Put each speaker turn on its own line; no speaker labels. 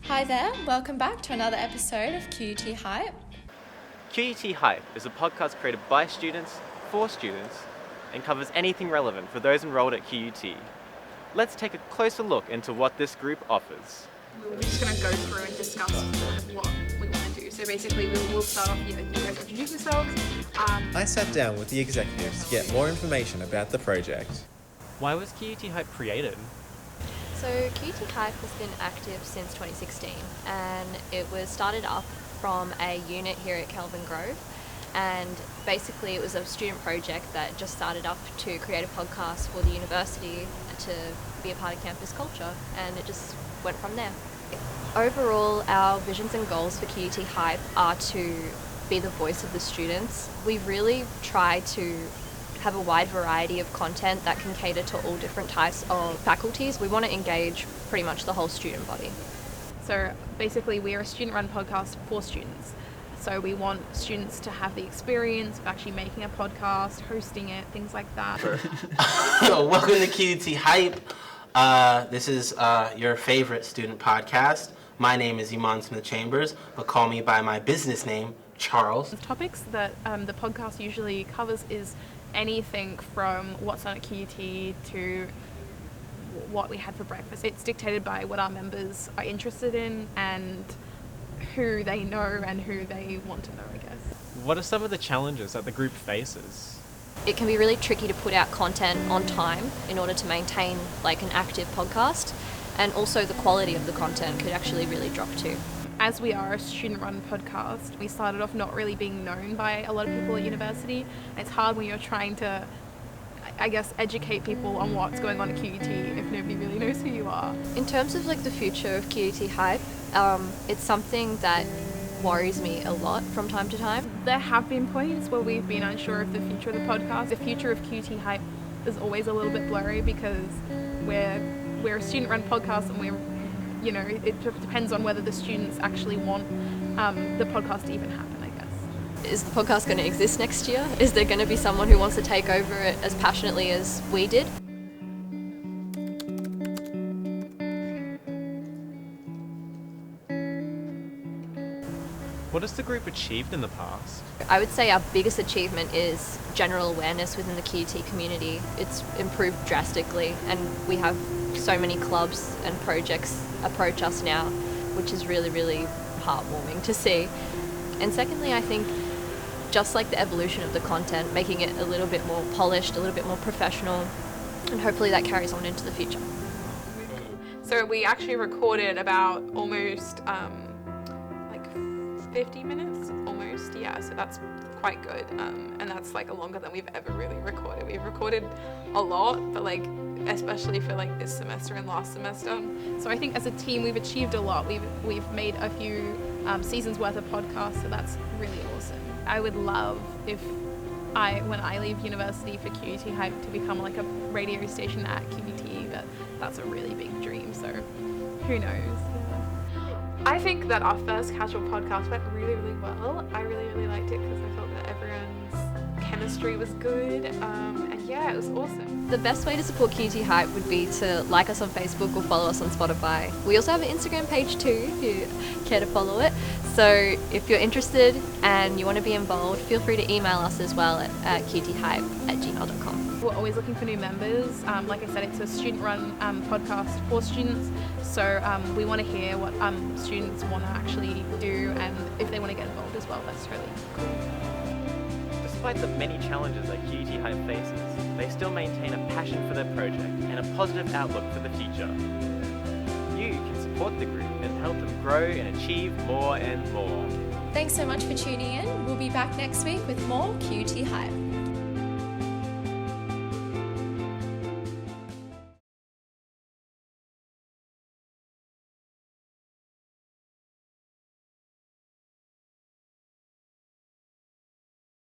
Hi there, welcome back to another episode of QUT Hype.
QUT Hype is a podcast created by students, for students, and covers anything relevant for those enrolled at QUT. Let's take a closer look into what this group offers.
We're just going to go through and discuss what we want to do. So basically we'll start off, you guys introduce yourselves.
I sat down with the executives to get more information about the project.
Why was QUT Hype created?
So QUT Hype has been active since 2016 and it was started up from a unit here at Kelvin Grove, and basically it was a student project that just started up to create a podcast for the university to be a part of campus culture, and it just went from there. Overall, our visions and goals for QUT Hype are to be the voice of the students. We really try to have a wide variety of content that can cater to all different types of faculties. We want to engage pretty much the whole student body.
So basically we are a student-run podcast for students. So we want students to have the experience of actually making a podcast, hosting it, things like that.
Welcome to QUT Hype. This is your favorite student podcast. My name is Iman Smith-Chambers, but call me by my business name, Charles.
The topics that the podcast usually covers is anything from what's on at QUT to what we had for breakfast. It's dictated by what our members are interested in and who they know and who they want to know, I guess.
What are some of the challenges that the group faces?
It can be really tricky to put out content on time in order to maintain like an active podcast, and also the quality of the content could actually really drop too.
As we are a student-run podcast, we started off not really being known by a lot of people at university. It's hard when you're trying to, I guess, educate people on what's going on at QUT if nobody really knows who you are.
In terms of like the future of QUT Hype, it's something that worries me a lot from time to time.
There have been points where we've been unsure of the future of the podcast. The future of QUT Hype is always a little bit blurry because we're a student-run podcast and it depends on whether the students actually want the podcast to even happen, I guess.
Is the podcast going to exist next year? Is there going to be someone who wants to take over it as passionately as we did?
What has the group achieved in the past?
I would say our biggest achievement is general awareness within the QUT community. It's improved drastically, and we have so many clubs and projects approach us now, which is really, really heartwarming to see. And secondly, I think just like the evolution of the content, making it a little bit more polished, a little bit more professional, and hopefully that carries on into the future.
So we actually recorded about almost 50 minutes, almost, yeah, so that's quite good, and that's like longer than we've ever really recorded. We've recorded a lot, but like especially for like this semester and last semester. So I think as a team we've achieved a lot. We've made a few seasons worth of podcasts, so that's really awesome. I would love if when I leave university for QUT Hype to become like a radio station at QUT, but that's a really big dream, so who knows. I think that our first casual podcast went really, really well. I really, really liked it because I felt that everyone's chemistry was good, and yeah, it was awesome.
The best way to support QUT Hype would be to like us on Facebook or follow us on Spotify. We also have an Instagram page too, if you care to follow it. So if you're interested and you want to be involved, feel free to email us as well at quthype@gmail.com.
We're always looking for new members. Like I said, it's a student-run podcast for students, so we want to hear what students want to actually do and if they want to get involved as well. That's really cool.
Despite the many challenges that QUT Hype faces, they still maintain a passion for their project and a positive outlook for the future. You can support the group and help them grow and achieve more and more.
Thanks so much for tuning in. We'll be back next week with more QUT Hype.